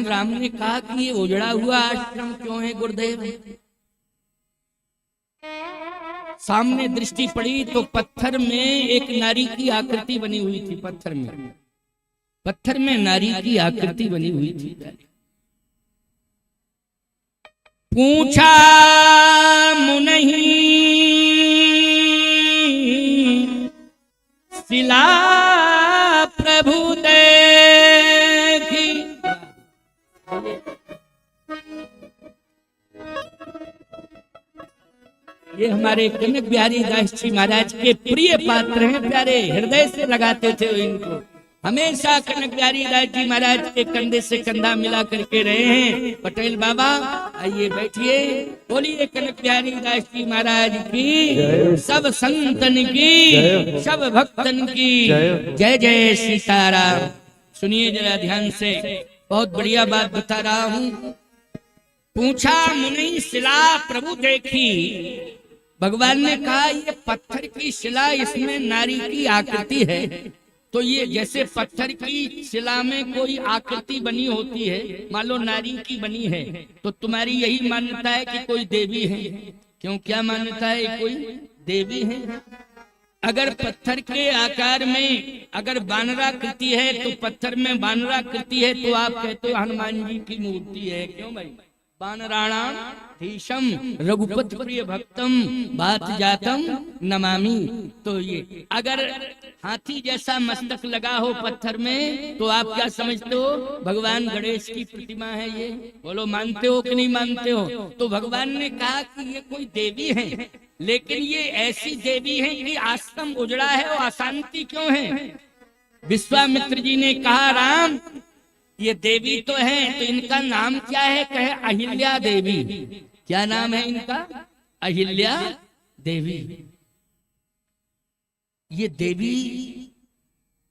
भगवान राम ने कहा कि ये उजड़ा हुआ आश्रम क्यों है गुरुदेव? सामने दृष्टि पड़ी तो पत्थर में एक नारी की आकृति बनी हुई थी। पत्थर में नारी की आकृति बनी हुई थी। पूछा मुनहि शिला प्रभु देखी। ये हमारे कनक बिहारी दास जी महाराज के प्रिय पात्र हैं, प्यारे हृदय से लगाते थे इनको। हमेशा कनक बिहारी दास जी महाराज के कंधे से कंधा मिला करके रहे हैं। पटेल बाबा आइए बैठिए, बोलिए कनक बिहारी दास जी महाराज की, सब संतन की, सब भक्तन की जय जय सीताराम। सुनिए जरा ध्यान से, बहुत बढ़िया बात बता रहा हूँ। पूछा मुनि शिला प्रभु देखी। भगवान ने कहा ये पत्थर की शिला, इसमें नारी की आकृति है। तो ये जैसे पत्थर की शिला में कोई आकृति बनी होती है, मान लो नारी की बनी है, तो तुम्हारी यही मान्यता है कि कोई देवी है। क्यों, क्या मान्यता है? कोई देवी है। अगर पत्थर के आकार में अगर बानराकृति है तो पत्थर में बानराकृति है तो आप कहते हो हनुमान जी की मूर्ति है। क्यों भाई? बानराणाम धीशम रघुपति प्रिय भक्तम बात जातम नमामि। तो ये अगर हाथी जैसा मस्तक लगा हो पत्थर में तो आप क्या समझते हो? भगवान गणेश की प्रतिमा है ये। बोलो मानते हो कि नहीं मानते हो? तो भगवान ने कहा कि ये कोई देवी है, लेकिन ये ऐसी देवी है कि आश्रम उजड़ा है और अशांति क्यों है? विश्वामित्र जी ने कहा राम ये देवी तो है, तो इनका नाम क्या है? कहे अहिल्या देवी। क्या नाम है इनका? अहिल्या देवी। ये देवी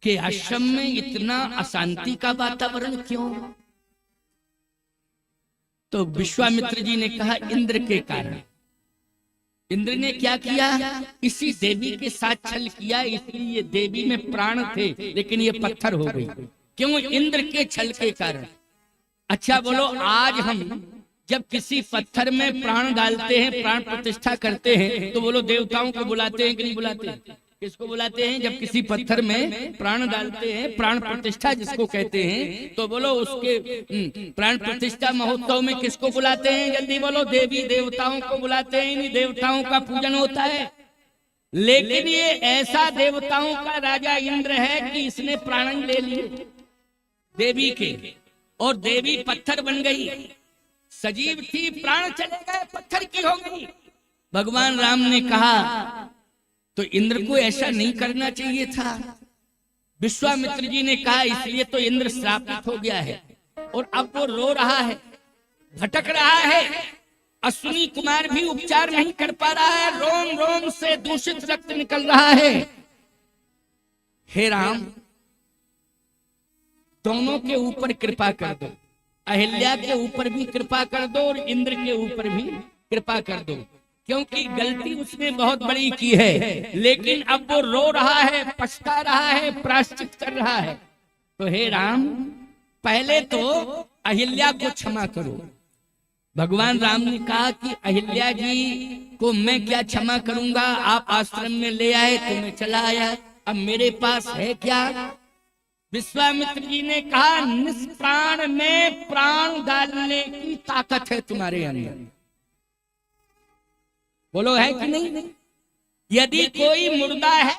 के आश्रम में इतना अशांति का वातावरण क्यों? तो विश्वामित्र जी ने कहा इंद्र के कारण। इंद्र ने क्या किया? इसी देवी के साथ छल किया, इसलिए ये देवी में प्राण थे लेकिन ये पत्थर हो गई। क्यों? इंद्र के छल के कारण। अच्छा बोलो, आज हम जब किसी पत्थर में प्राण डालते हैं, प्राण प्रतिष्ठा करते हैं, तो बोलो देवताओं को बुलाते हैं कि नहीं बुलाते हैं? किसको बुलाते हैं? जब किसी पत्थर में प्राण डालते हैं, प्राण प्रतिष्ठा जिसको कहते हैं, तो बोलो उसके प्राण प्रतिष्ठा महोत्सव में किसको बुलाते हैं? जल्दी बोलो। देवी देवताओं को बुलाते हैं। इन्हीं देवताओं का पूजन होता है। लेकिन ये ऐसा देवताओं का राजा इंद्र है कि इसने प्राण ले लिए देवी के, और देवी पत्थर बन गई। सजीव थी, प्राण चले गए, पत्थर की हो गई। भगवान राम ने कहा तो इंद्र को ऐसा नहीं करना चाहिए था। विश्वामित्र जी ने कहा इसलिए तो इंद्र श्रापित हो गया है, और अब वो रो रहा है, भटक रहा है। अश्विनी कुमार भी उपचार नहीं कर पा रहा है, रोम रोम से दूषित रक्त निकल रहा है। हे राम, दोनों के ऊपर कृपा कर दो। अहिल्या के ऊपर भी कृपा कर दो और इंद्र के ऊपर भी कृपा कर दो, क्योंकि गलती उसने बहुत बड़ी की है। लेकिन अब वो रो रहा है, पछता रहा है, प्रायश्चित कर रहा है। तो हे राम, पहले तो अहिल्या को क्षमा करो। भगवान राम ने कहा कि अहिल्या जी को मैं क्या क्षमा करूंगा? आप आश्रम में ले आए तो मैं चला आया, अब मेरे पास है क्या? विश्वामित्र जी ने कहा निष्प्राण में प्राण डालने की ताकत है तुम्हारे अंदर। बोलो है कि नहीं? यदि कोई मुर्दा है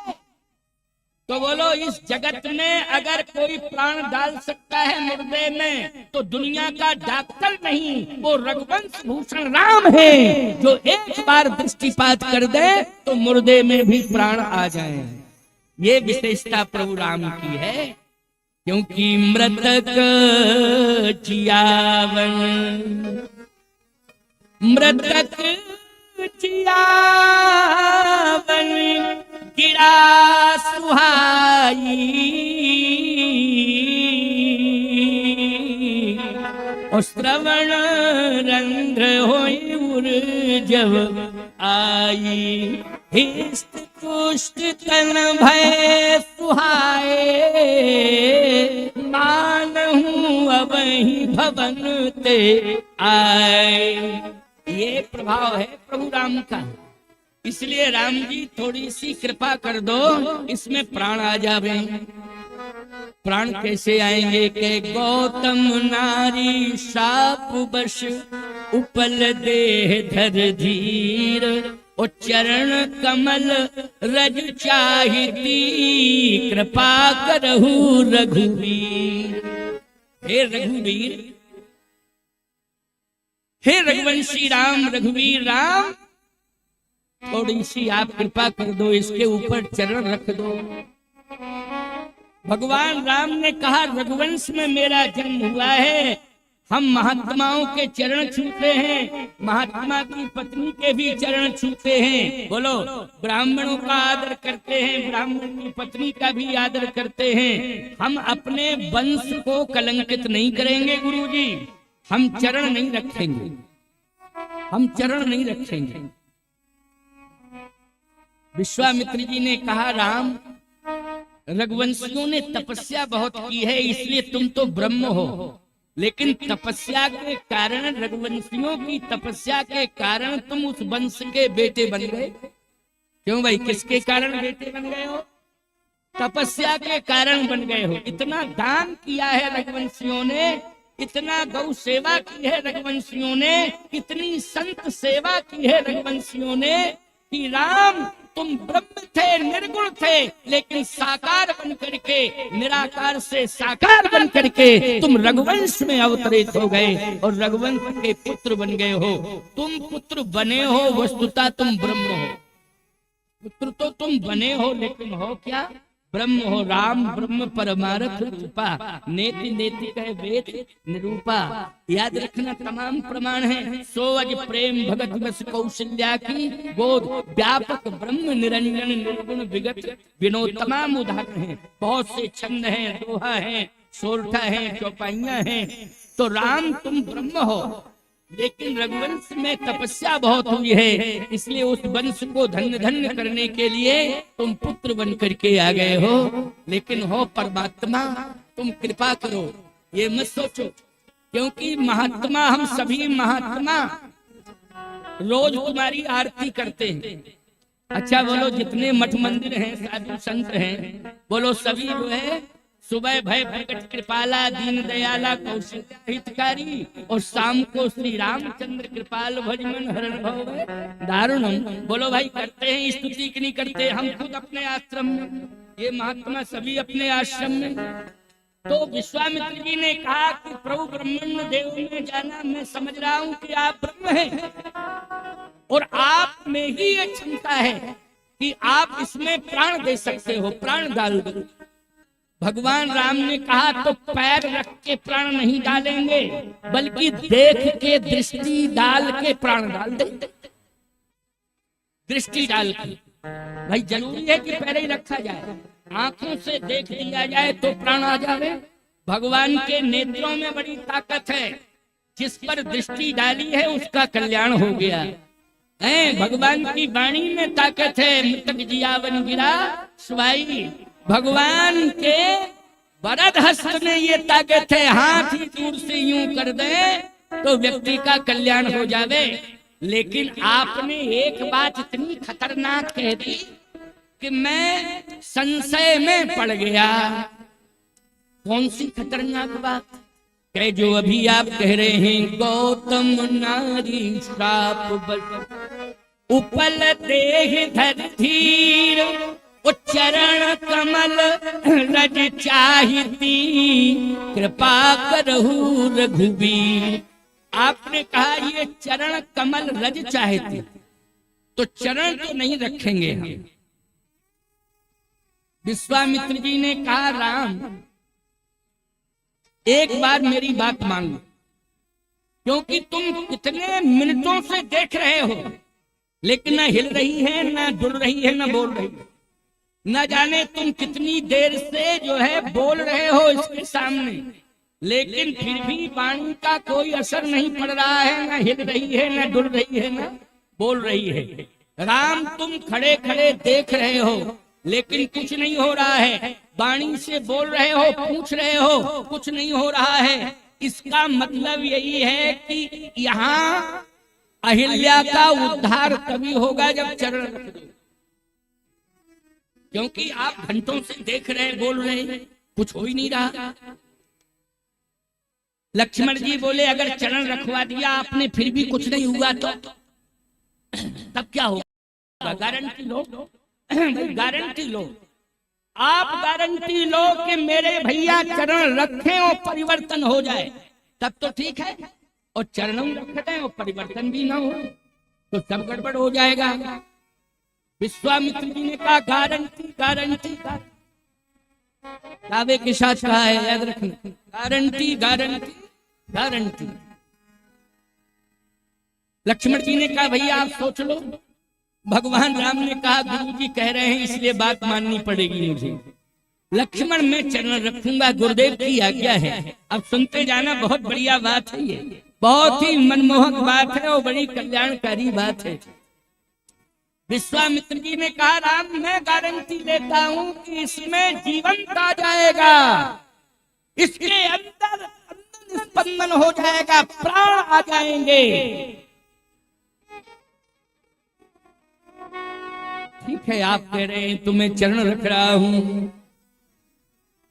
तो बोलो इस जगत में अगर कोई प्राण डाल सकता है मुर्दे में तो दुनिया का डॉक्टर नहीं, वो रघुवंश भूषण राम है, जो एक बार दृष्टिपात कर दे तो मुर्दे में भी प्राण आ जाए। ये विशेषता प्रभु राम की है, क्योंकि मृतक जियावन, मृतक जियावन गिरा सुहाई, और श्रवण रंध्र होई उर्जव आई, हिस्त पुष्ट तन भय सुहाए, मानहूँ अब ही भवन ते आए। ये प्रभाव है प्रभु राम का। इसलिए राम जी थोड़ी सी कृपा कर दो, इसमें प्राण आ जावे। प्राण कैसे आएंगे के गौतम नारी शाप बश उपल देह धर धीर, और चरण कमल रज चाहिती कृपा करहु रघुवीर। हे रघुवीर, हे रघुवंशी राम, रघुवीर राम, थोड़ी सी आप कृपा कर दो, इसके ऊपर चरण रख दो। भगवान राम ने कहा रघुवंश में मेरा जन्म हुआ है, हम महात्माओं के चरण छूते हैं, महात्मा की पत्नी के भी चरण छूते हैं। बोलो, ब्राह्मणों का आदर करते हैं, ब्राह्मण की पत्नी का भी आदर करते हैं। हम अपने वंश को कलंकित नहीं करेंगे गुरुजी, हम चरण नहीं रखेंगे, हम चरण नहीं रखेंगे। विश्वामित्र जी ने कहा राम, रघुवंशियों ने तपस्या बहुत की है, इसलिए तुम तो ब्रह्म हो, लेकिन तपस्या के कारण, रघुवंशियों की तपस्या के कारण तुम उस वंश के बेटे बन गए। क्यों भाई, किसके कारण बेटे बन गए हो? तपस्या के कारण बन गए हो। इतना दान किया है रघुवंशियों ने, इतना गौ सेवा की है रघुवंशियों ने, इतनी संत सेवा की है रघुवंशियों ने कि राम तुम ब्रह्म थे, निर्गुण थे, लेकिन साकार बन करके, निराकार से साकार बन करके तुम रघुवंश में अवतरित हो गए और रघुवंश के पुत्र बन गए हो। तुम पुत्र बने हो, वस्तुतः तुम ब्रह्म हो। पुत्र तो तुम बने हो, लेकिन हो क्या? ब्रह्म हो। राम ब्रह्म परमार्थ रूपा, नेति नेति कहे वेद निरूपा। याद रखना, तमाम प्रमाण है। सो अज प्रेम भगत बस कौशल्या की बोध, व्यापक ब्रह्म निरंजन निर्गुण विगत विनोद। तमाम उदाहरण हैं, बहुत से छंद हैं, दोहा है, सोरठा है, चौपाइयां हैं। तो राम तुम ब्रह्म हो, लेकिन रघुवंश में तपस्या बहुत हुई है, इसलिए उस वंश को धन्य धन्य करने के लिए तुम पुत्र बन करके आ गए हो। लेकिन हो परमात्मा, तुम कृपा करो, ये मत सोचो, क्योंकि महात्मा, हम सभी महात्मा रोज तुम्हारी आरती करते हैं। अच्छा बोलो, जितने मठ मंदिर हैं, साधु संत हैं, बोलो सभी जो है सुबह भय प्रकट कृपाला दीन दयाला कौशल्या हितकारी, और शाम को श्री रामचंद्र कृपाल भजमन हरण भव दारुणम। बोलो भाई, करते हैं स्तुति की नहीं करते? हम खुद अपने आश्रम में, ये महात्मा सभी अपने आश्रम में। तो विश्वामित्र जी ने कहा कि प्रभु ब्रह्मण्य देव में जाना, मैं समझ रहा हूँ कि आप ब्रह्म हैं और आप में ही ये क्षमता है कि आप इसमें प्राण दे सकते हो, प्राण डाल दो। भगवान राम ने कहा तो पैर रख के प्राण नहीं डालेंगे, बल्कि देख के दृष्टि डाल के प्राण डाल देंगे। दृष्टि डाल के, भाई जरूरी है कि पैर ही रखा जाए, आंखों से देख लिया जाए तो प्राण आ जाए। भगवान के नेत्रों में बड़ी ताकत है, जिस पर दृष्टि डाली है उसका कल्याण हो गया है। भगवान की वाणी में ताकत है, मृतक जियावन गिरा सुवाई। भगवान के वरद हस्त में ये ताकत है, हाथ ही दूर से यूं कर दे तो व्यक्ति का कल्याण हो जावे। लेकिन आपने एक बात इतनी खतरनाक कह दी कि मैं संशय में पड़ गया। कौन सी खतरनाक बात? कह जो अभी आप कह रहे हैं, गौतम नारी श्राप बश उपल देह धर धीर, चरण कमल रज चाहिती कृपा करहु रघुवीर। आपने कहा ये चरण कमल रज चाहते, तो चरण तो नहीं रखेंगे हम। विश्वामित्र जी ने कहा राम, एक बार मेरी बात मान लो, क्योंकि तुम कितने मिनटों से देख रहे हो, लेकिन ना हिल रही है, ना डुल रही है, ना बोल रही है। न जाने तुम कितनी देर से जो है बोल रहे हो इसके सामने, लेकिन फिर भी वाणी का कोई असर नहीं पड़ रहा है, ना हिल रही है, ना डुल रही है, ना बोल रही है। राम तुम खड़े खड़े देख रहे हो, लेकिन कुछ नहीं हो रहा है। वाणी से बोल रहे हो, पूछ रहे हो, कुछ नहीं हो रहा है। इसका मतलब यही है कि यहाँ अहिल्या का उद्धार तभी होगा जब चरण रख दो। क्योंकि आप घंटों से देख रहे, बोल रहे, कुछ हो ही नहीं रहा। लक्ष्मण जी बोले अगर चरण रखवा दिया आपने फिर भी कुछ नहीं हुआ तो तब क्या होगा? गारंटी लो, गारंटी लो, आप गारंटी लो कि मेरे भैया चरण रखें और परिवर्तन हो जाए, तब तो ठीक है। और चरणों रख दें और परिवर्तन भी ना हो तो सब गड़बड़ हो जाएगा। विश्वामित्र जी ने कहा गारंटी गारंटी दावे के साथ कहा है, याद रखना, गारंटी गारंटी गारंटी। लक्ष्मण जी ने कहा भैया आप सोच लो। भगवान राम ने कहा गुरु जी कह रहे हैं इसलिए बात माननी पड़ेगी मुझे। लक्ष्मण मैं चरण रखूंगा, गुरुदेव की आज्ञा है। अब सुनते जाना, बहुत बढ़िया बात है, ये बहुत ही मनमोहक बात है और बड़ी कल्याणकारी बात है। विश्वामित्र जी ने कहा राम मैं गारंटी लेता हूं कि इसमें जीवंत आ जाएगा, इसके अंदर स्पंदन हो जाएगा, प्राण आ जाएंगे। ठीक है आप कह रहे हैं तो मैं चरण रख रहा हूं।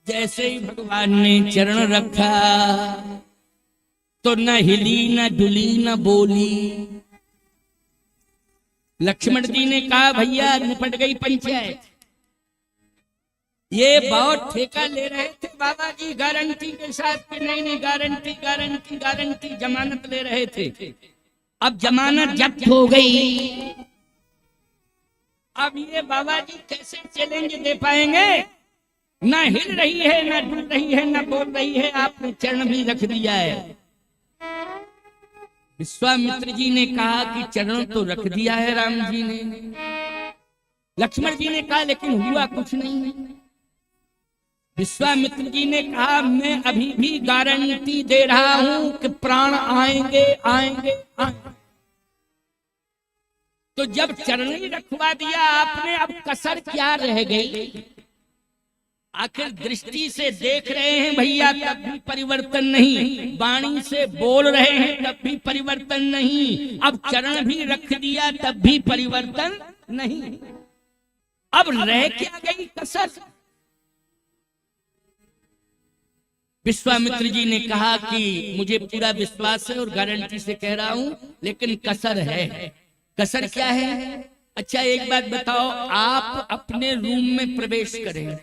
जैसे ही भगवान ने चरण रखा तो न हिली न डुली न बोली। लक्ष्मण जी ने कहा भैया निपट गई पंचायत। ये बहुत ठेका ले रहे थे बाबा जी गारंटी के साथ कि नहीं नहीं गारंटी गारंटी गारंटी, जमानत ले रहे थे। अब जमानत जब्त हो गई। अब ये बाबा जी कैसे चैलेंज दे पाएंगे? ना हिल रही है, ना डुल रही है, ना बोल रही है, आपने चरण भी रख दिया है। विश्वामित्र जी ने कहा कि चरण तो रख दिया है राम जी ने। लक्ष्मण जी ने कहा लेकिन हुआ कुछ नहीं। विश्वामित्र जी ने कहा मैं अभी भी गारंटी दे रहा हूं कि प्राण आएंगे आएंगे आएंगे। तो जब चरण ही रखवा दिया आपने, अब कसर क्या रह गई? आखिर दृष्टि से देख रहे हैं भैया तब भी परिवर्तन नहीं, वाणी से बोल रहे हैं तब भी परिवर्तन नहीं, अब चरण भी रख दिया तब भी परिवर्तन नहीं। अब रह क्या गई कसर? विश्वामित्र जी ने कहा कि मुझे पूरा विश्वास है और गारंटी से कह रहा हूं, लेकिन कसर है। कसर क्या है? अच्छा एक बात बताओ, आप अपने रूम में प्रवेश करें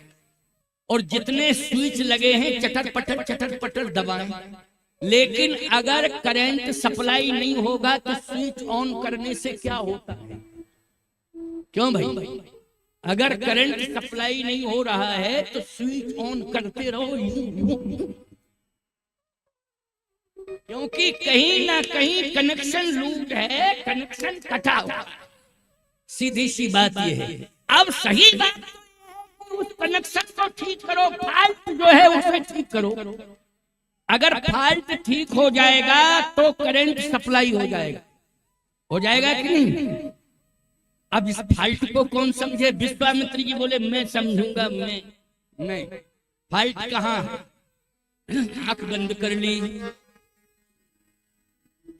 और जितने स्विच लगे हैं चटर पटर दबाएं, लेकिन अगर करंट सप्लाई नहीं होगा तो स्विच ऑन करने से क्या होता है? क्यों भाई? अगर करंट सप्लाई नहीं हो रहा है तो स्विच ऑन करते रहो, क्योंकि कहीं ना कहीं कनेक्शन लूट है, कनेक्शन कटा हुआ। सीधी सी बात यह है। अब सही बात उस कनेक्शन को ठीक करो, फॉल्ट जो है उसे ठीक करो। अगर फॉल्ट ठीक हो जाएगा तो करंट सप्लाई हो जाएगा। हो जाएगा कि नहीं? अब इस फॉल्ट को कौन समझे? विश्वामित्र जी बोले मैं समझूंगा। मैं फॉल्ट कहाँ है? आंख बंद कर ली।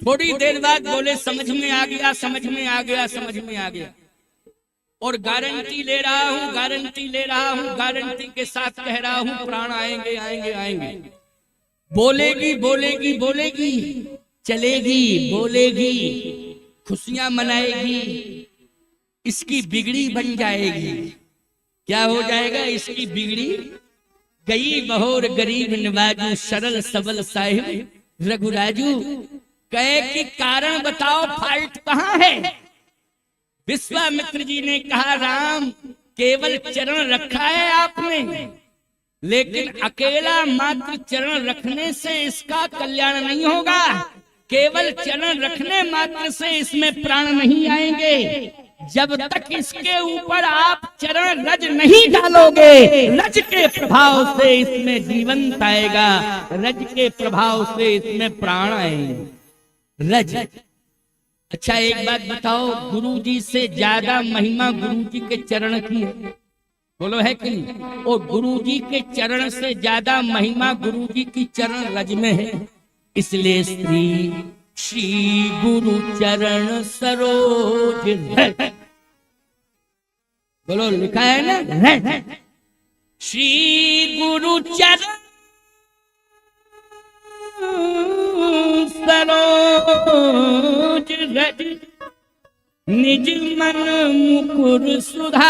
थोड़ी देर बाद बोले समझ में आ गया, समझ में आ गया, समझ में आ गया। और गारंटी ले रहा हूं, गारंटी ले रहा हूं, गारंटी के साथ कह रहा हूं प्राण आएंगे आएंगे आएंगे। बोलेगी बोलेगी बोलेगी, चलेगी बोलेगी, खुशियां मनाएगी, इसकी बिगड़ी बन जाएगी। क्या हो जाएगा? इसकी बिगड़ी। गई बहोर गरीब नवाजू, सरल सबल साहिब रघुराजू। कहे कि कारण बताओ फॉल्ट कहाँ है? विश्वामित्र जी ने कहा राम केवल चरण रखा है आपने, लेकिन अकेला मात्र चरण रखने से इसका कल्याण नहीं होगा। केवल चरण रखने मात्र से इसमें प्राण नहीं आएंगे। जब तक इसके ऊपर आप चरण रज नहीं डालोगे, रज के प्रभाव से इसमें जीवंत आएगा, रज के प्रभाव से इसमें प्राण आएंगे। रज। अच्छा एक बात बताओ, गुरु जी से ज्यादा महिमा गुरु जी के चरण की है? बोलो है कि नहीं? और गुरु जी के चरण से ज्यादा महिमा गुरु जी की चरण रज में है। इसलिए श्री गुरु चरण सरोज रज। बोलो, लिखा है ना रज। श्री गुरु चरण सरोज रज, निज मन मुकुर सुधार।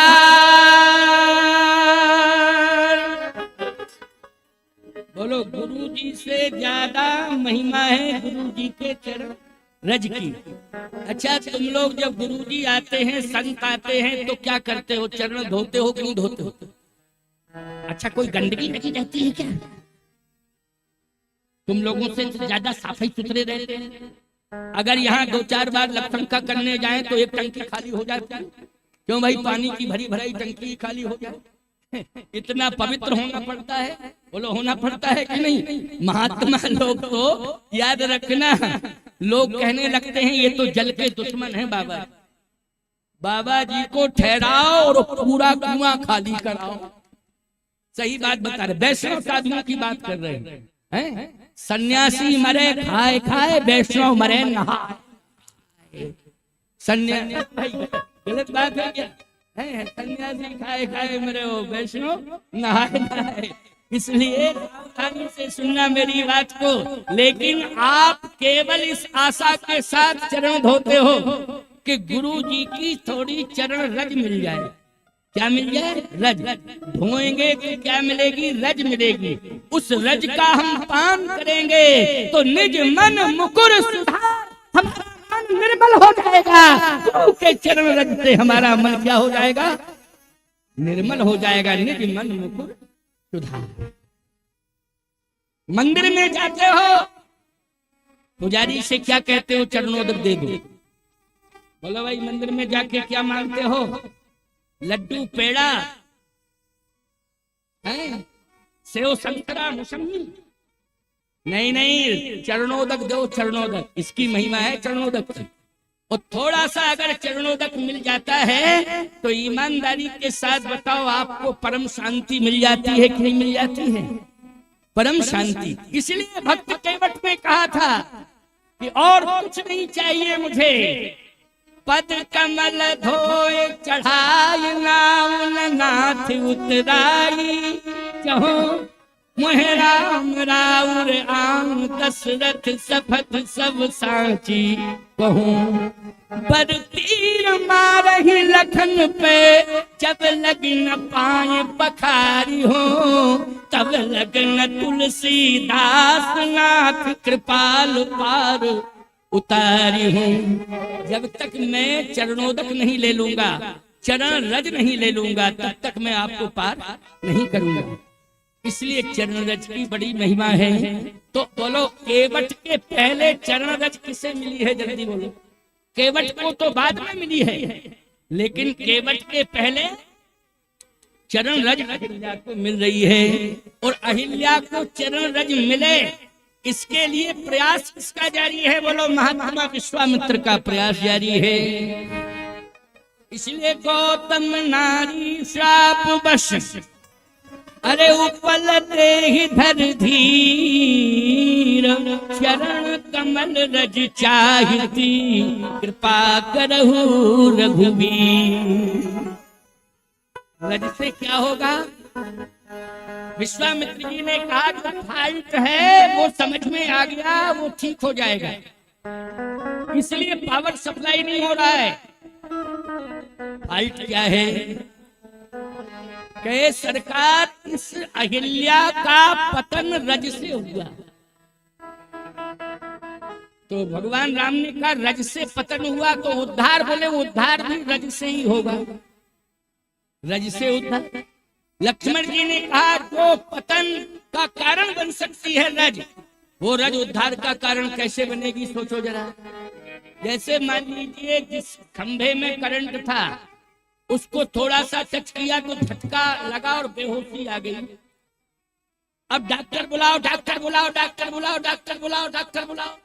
बोलो, गुरु जी से ज्यादा महिमा है गुरु जी के चरण रज की। अच्छा, तुम लोग जब गुरु जी आते हैं, संत आते हैं, तो क्या करते हो? चरण धोते हो कि नहीं धोते हो? अच्छा, कोई गंदगी लगी रहती है क्या? तुम लोगों से ज्यादा साफाई सुथरे रहते हैं। अगर यहाँ 2-4 बार लपटंका करने जाएं तो एक टंकी खाली हो जाती है। क्यों भाई? पानी की भरी भराई टंकी खाली हो जाए। इतना पवित्र होना पड़ता है। बोलो, होना पड़ता है कि नहीं? महात्मा लोग तो याद रखना, लोग कहने लगते हैं ये तो जल के दुश्मन है बाबा। बाबा जी को ठहराओ और पूरा कुआं खाली कराओ। सही बात बता रहे, वैष्णव साधुओं की बात कर रहे हैं। सन्यासी मरे खाए खाए, वैष्णव मरे नहाए। सन्यासी भाई गलत बात है क्या? सन्यासी खाए खाए मरे हो, वैष्णव नहाए नहाए। इसलिए सावधानी से सुनना मेरी बात को। लेकिन आप केवल इस आशा के साथ चरण धोते हो कि गुरु जी की थोड़ी चरण रज मिल जाए। क्या मिल जाए? रज। धोएंगे तो क्या मिलेगी? रज मिलेगी। उस रज का हम पान करेंगे तो निज मन मुकुर सुधार, हमारा मन निर्मल हो जाएगा। गुरु के चरण रज से हमारा मन क्या हो जाएगा? निर्मल हो जाएगा। निज मन मुकुर सुधार। मंदिर में जाते हो, पुजारी से क्या कहते हो? चरणोदक दे दो। बोलो भाई, मंदिर में जाके क्या मांगते हो? लड्डू, पेड़ा, सेव, संतरा, मौसमी? नहीं नहीं, चरणोदक दो। चरणोदक, इसकी महिमा है चरणोदक की। और थोड़ा सा अगर चरणोदक मिल जाता है तो ईमानदारी के साथ बताओ, आपको परम शांति मिल जाती है कि नहीं मिल जाती है? परम शांति। इसलिए भक्त केवट ने कहा था कि और कुछ नहीं चाहिए मुझे, पद कमल धोए चढ़ाई नाम नाथ उतराई, कहो मोहे राम राउर आम दशरथ सफत सब साची, कहूँ पर तीर मारही लखन पे जब लगन पाए पखारी हो, तब लगन तुलसीदास नाथ कृपाल पार उतारी हूँ। जब तक मैं चरणोदक नहीं ले लूंगा, चरण रज नहीं ले लूंगा, तब तक मैं आपको पार नहीं करूंगा। इसलिए चरण रज की बड़ी महिमा है। तो बोलो, केवट के पहले चरण रज किसे मिली है? जल्दी बोलो। केवट को तो बाद में मिली है, लेकिन केवट के पहले चरण रज अहिल्या को मिल रही है। और अहिल्या को चरण रज मिले, इसके लिए प्रयास किसका जारी है? बोलो, महात्मा विश्वामित्र का प्रयास जारी है। इसलिए गौतम नारी श्राप बश, अरे उपलते ही धर धीर, चरण कमल रज चाहती, कृपा करहु रघुवीर। रज से क्या होगा? विश्वामित्र जी ने कहा जो फाल्ट है वो समझ में आ गया, वो ठीक हो जाएगा। इसलिए पावर सप्लाई नहीं हो रहा है। फाल्ट क्या है? कि सरकार, इस अहिल्या का पतन रज से हुआ। तो भगवान राम ने कहा रज से पतन हुआ तो उद्धार, बोले उद्धार भी रज से ही होगा। रज से उद्धार। लक्ष्मण जी ने कहा जो पतन का कारण बन सकती है रज, वो रज उद्धार का कारण कैसे बनेगी? सोचो जरा। जैसे मान लीजिए जिस खंभे में करंट था, उसको थोड़ा सा टच किया तो झटका लगा और बेहोशी आ गई। अब डॉक्टर बुलाओ, डॉक्टर बुलाओ, डॉक्टर बुलाओ, डॉक्टर बुलाओ, डॉक्टर बुलाओ।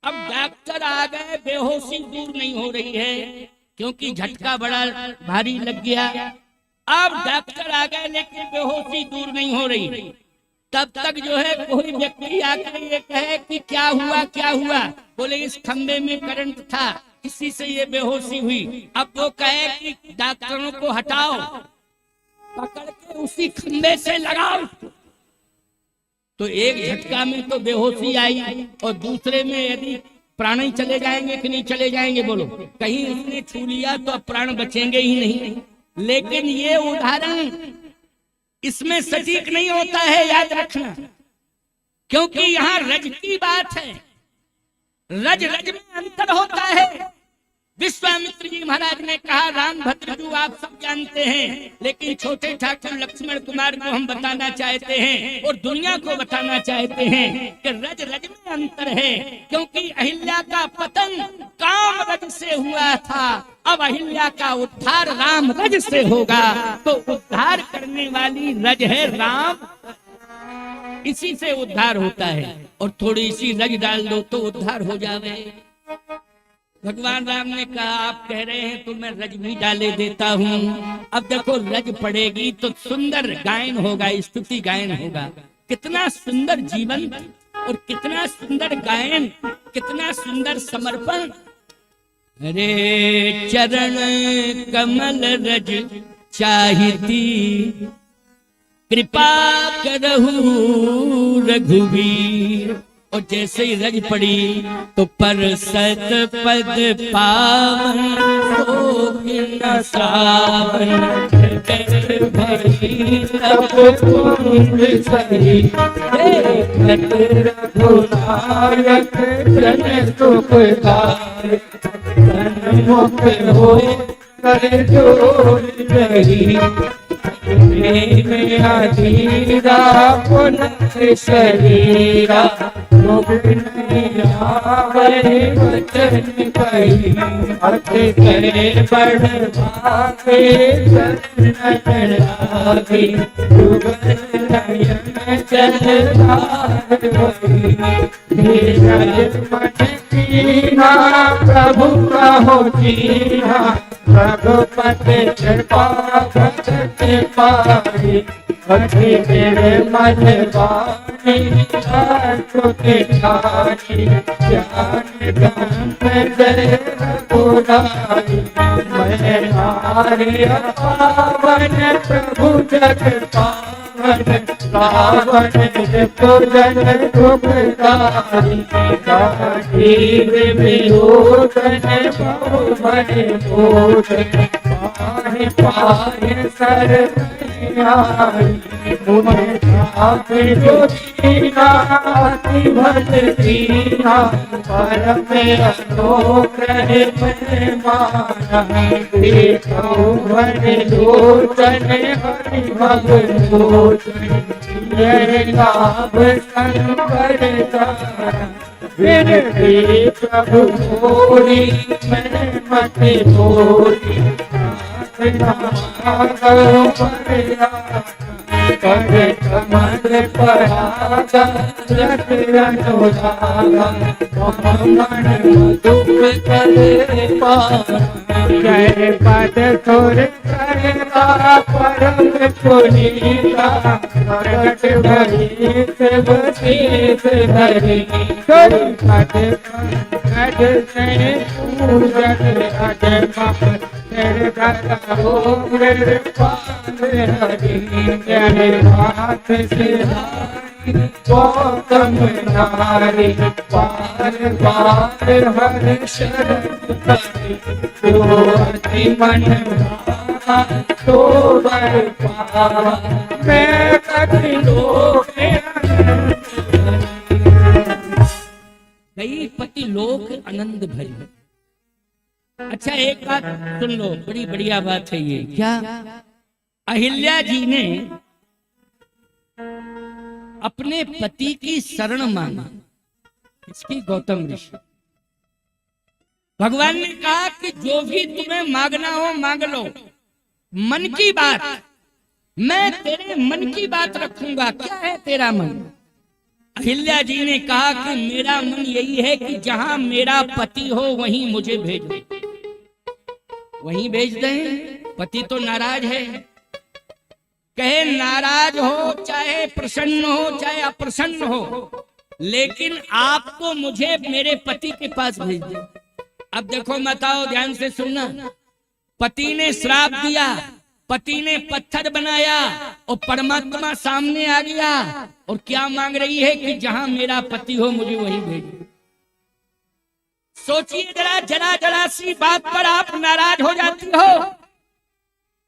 अब डॉक्टर आ गए, बेहोशी दूर नहीं हो रही है क्योंकि झटका बड़ा भारी लग गया। अब डॉक्टर आ गए लेकिन बेहोशी दूर नहीं हो रही। तब तक जो है कोई व्यक्ति आकर ये कहे कि क्या हुआ क्या हुआ, बोले इस खंबे में करंट था, इसी से ये बेहोशी हुई। अब वो कहे कि डॉक्टरों को हटाओ, पकड़ के उसी खंबे से लगाओ, तो एक झटका में तो बेहोशी आई और दूसरे में यदि प्राण ही चले जाएंगे कि नहीं चले जाएंगे, बोलो। कहीं इसने छू लिया तो अब प्राण बचेंगे ही नहीं। लेकिन ये उदाहरण इसमें सटीक नहीं होता है, याद रखना, क्योंकि यहाँ रज की बात है। रज रज में अंतर होता है। विश्वामित्र जी महाराज ने कहा राम भद्रजू आप सब जानते हैं, लेकिन छोटे ठाकुर लक्ष्मण कुमार को हम बताना चाहते हैं और दुनिया को बताना चाहते हैं कि रज रज में अंतर है। क्योंकि अहिल्या का पतन काम रज से हुआ था, अब अहिल्या का उद्धार राम रज से होगा। तो उद्धार करने वाली रज है राम, इसी से उद्धार होता है। और थोड़ी सी रज डाल दो तो उद्धार हो जावे। भगवान राम ने कहा आप कह रहे हैं तो मैं रज भी डाले देता हूँ। अब देखो रज पड़ेगी तो सुंदर गायन होगा, स्तुति गायन होगा। कितना सुंदर जीवन और कितना सुंदर गायन, कितना सुंदर समर्पण। अरे चरण कमल रज चाहिती, कृपा करहु रघुवीर। और जैसे ही रज पड़ी तो पर सत पद पावन हो सावन भई तब कुंभ सही रघुनायक जन सुखदाय सन्मुख होए कर जोर रही धीरा पुनः शरीरा वचन कही अथ करे बढ़ भागे चल प्रभु कहो जीना रघुपति कृपा पाई अति मेरे मन वाणी ज्ञान जय रघुराई मैं नारी पावन प्रभु जग पावन रावण पूजन दुखदाई गाधीव विरोधन बहुमन बोधन पाहि पाहि सर मुझे भल दीना परम अनुग्रह में माना भर लोचन हरि भगलोचन लाभ शंकर फिर भी प्रभु मोरी मैं मत मोरी कर कमल परागा दुख करे जय पद सुर करता परम पुनीता प्रकट भई शिव शीस धरी पद कट से पूजन अजमा हाथ से गौतम नारी पार पार हर शरण मन तो बर पावा मैं कभी लोक गई पति लोक आनंद भरी। अच्छा एक बात सुन लो, बड़ी बढ़िया बात है ये। क्या अहिल्या जी ने अपने पति की शरण मांगी, इसकी गौतम ऋषि। भगवान ने कहा कि जो भी तुम्हें मांगना हो मांग लो, मन की बात, मैं तेरे मन की बात रखूंगा। क्या है तेरा मन? अहिल्या जी ने कहा कि मेरा मन यही है कि जहां मेरा पति हो वहीं मुझे भेज दे। वहीं भेज दें, पति तो नाराज है। कहे नाराज हो, चाहे प्रसन्न हो, चाहे अप्रसन्न हो, लेकिन आपको मुझे मेरे पति के पास भेज दे। अब देखो बताओ, ध्यान से सुनना। पति ने श्राप दिया, पति ने पत्थर बनाया और परमात्मा सामने आ गया और क्या मांग रही है कि जहां मेरा पति हो मुझे वही भेजो। सोचिए जरा, जरा जरा सी बात पर आप नाराज हो जाती हो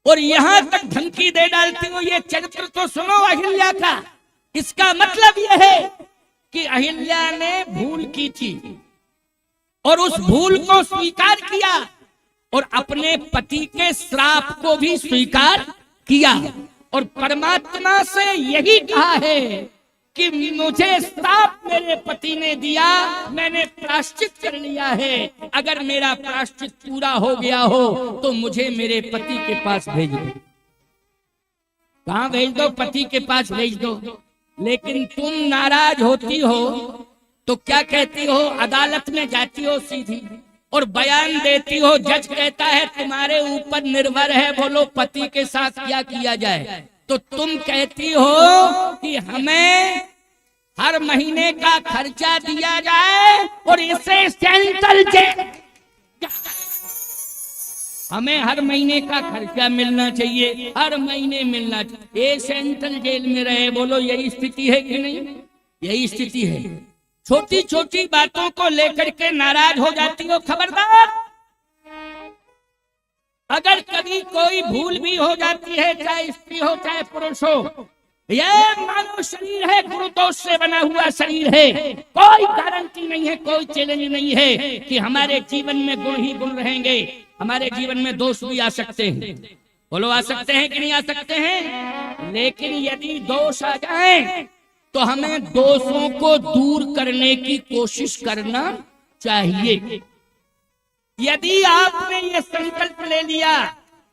और यहां तक धमकी दे डालती हो। ये चरित्र तो सुनो अहिल्या का। इसका मतलब यह है कि अहिल्या ने भूल की थी और उस भूल को स्वीकार किया और अपने पति के श्राप को भी स्वीकार किया और परमात्मा से यही कहा है कि मुझे श्राप मेरे पति ने दिया, मैंने प्रायश्चित कर लिया है। अगर मेरा प्रायश्चित पूरा हो गया हो तो मुझे मेरे पति के पास भेज दो। कहां भेज दो? पति के पास भेज दो। लेकिन तुम नाराज होती हो तो क्या कहती हो? अदालत में जाती हो सीधी और बयान देती हो। जज कहता है तुम्हारे ऊपर निर्भर है, बोलो पति के साथ क्या किया जाए। तो तुम कहती हो कि हमें हर महीने का खर्चा दिया जाए और इसे सेंट्रल जेल, हमें हर महीने का खर्चा मिलना चाहिए, हर महीने मिलना चाहिए। ये सेंट्रल जेल में रहे, बोलो यही स्थिति है कि नहीं? यही स्थिति है। छोटी छोटी बातों को लेकर के नाराज हो जाती हो। खबरदार, अगर कभी कोई भूल भी हो जाती है, चाहे स्त्री हो चाहे पुरुष हो, यह मानव शरीर है, गुरुदोष से बना हुआ शरीर है। कोई गारंटी नहीं है, कोई चैलेंज नहीं है कि हमारे जीवन में गुण ही गुण रहेंगे। हमारे जीवन में दोष भी आ सकते हैं। बोलो आ सकते हैं कि नहीं आ सकते हैं? लेकिन यदि दोष आ जाए तो हमें दोषों को दूर करने की कोशिश करना चाहिए। यदि आपने ये संकल्प ले लिया,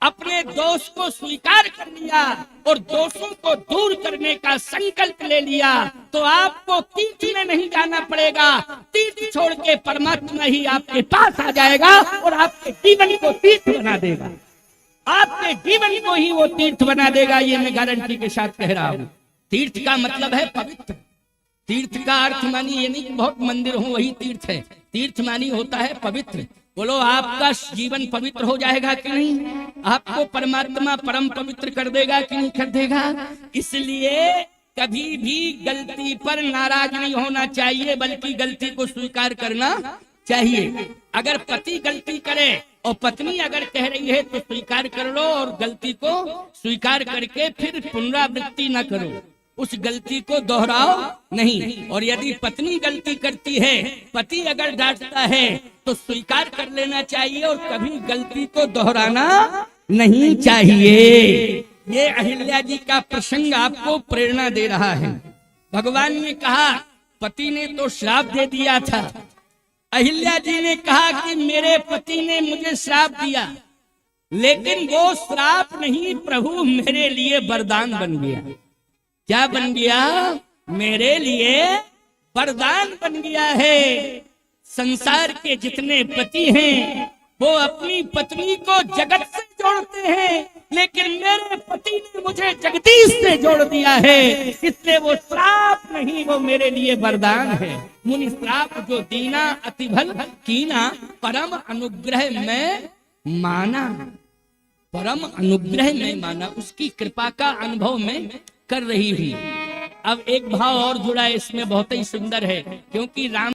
अपने दोष को स्वीकार कर लिया और दोषों को दूर करने का संकल्प ले लिया, तो आपको तीर्थ में नहीं जाना पड़ेगा। तीर्थ छोड़ के परमात्मा ही आपके पास आ जाएगा और आपके जीवन को तीर्थ बना देगा। आपके जीवन को ही वो तीर्थ बना देगा, ये मैं गारंटी के साथ कह रहा हूँ। तीर्थ का मतलब है पवित्र। तीर्थ का अर्थ मानी ये नहीं कि बहुत मंदिर हो वही तीर्थ है। तीर्थ मानी होता है पवित्र। बोलो आपका जीवन पवित्र हो जाएगा कि नहीं? आपको परमात्मा परम पवित्र कर देगा कि नहीं कर देगा? इसलिए कभी भी गलती पर नाराज नहीं होना चाहिए, बल्कि गलती को स्वीकार करना चाहिए। अगर पति गलती करे और पत्नी अगर कह रही है तो स्वीकार कर लो और गलती को स्वीकार करके फिर पुनरावृत्ति न करो, उस गलती को दोहराओ नहीं। और यदि पत्नी गलती करती है, पति अगर डांटता है तो स्वीकार कर लेना चाहिए और कभी गलती को दोहराना नहीं चाहिए। ये अहिल्या जी का प्रसंग आपको प्रेरणा दे रहा है। भगवान ने कहा, पति ने तो श्राप दे दिया था, अहिल्या जी ने कहा कि मेरे पति ने मुझे श्राप दिया, लेकिन वो श्राप नहीं, प्रभु मेरे लिए वरदान बन गया। क्या बन गया? मेरे लिए वरदान बन गया है। संसार के जितने पति हैं वो अपनी पत्नी को जगत से जोड़ते हैं, लेकिन मेरे पति ने मुझे जगदीश से जोड़ दिया है। इसलिए वो श्राप नहीं, वो मेरे लिए वरदान है। मुनि श्राप जो दीना अति भल कीना, परम अनुग्रह में माना। परम अनुग्रह में माना, उसकी कृपा का अनुभव में कर रही हुई। अब एक भाव और जुड़ा है इसमें, बहुत ही सुंदर है, क्योंकि राम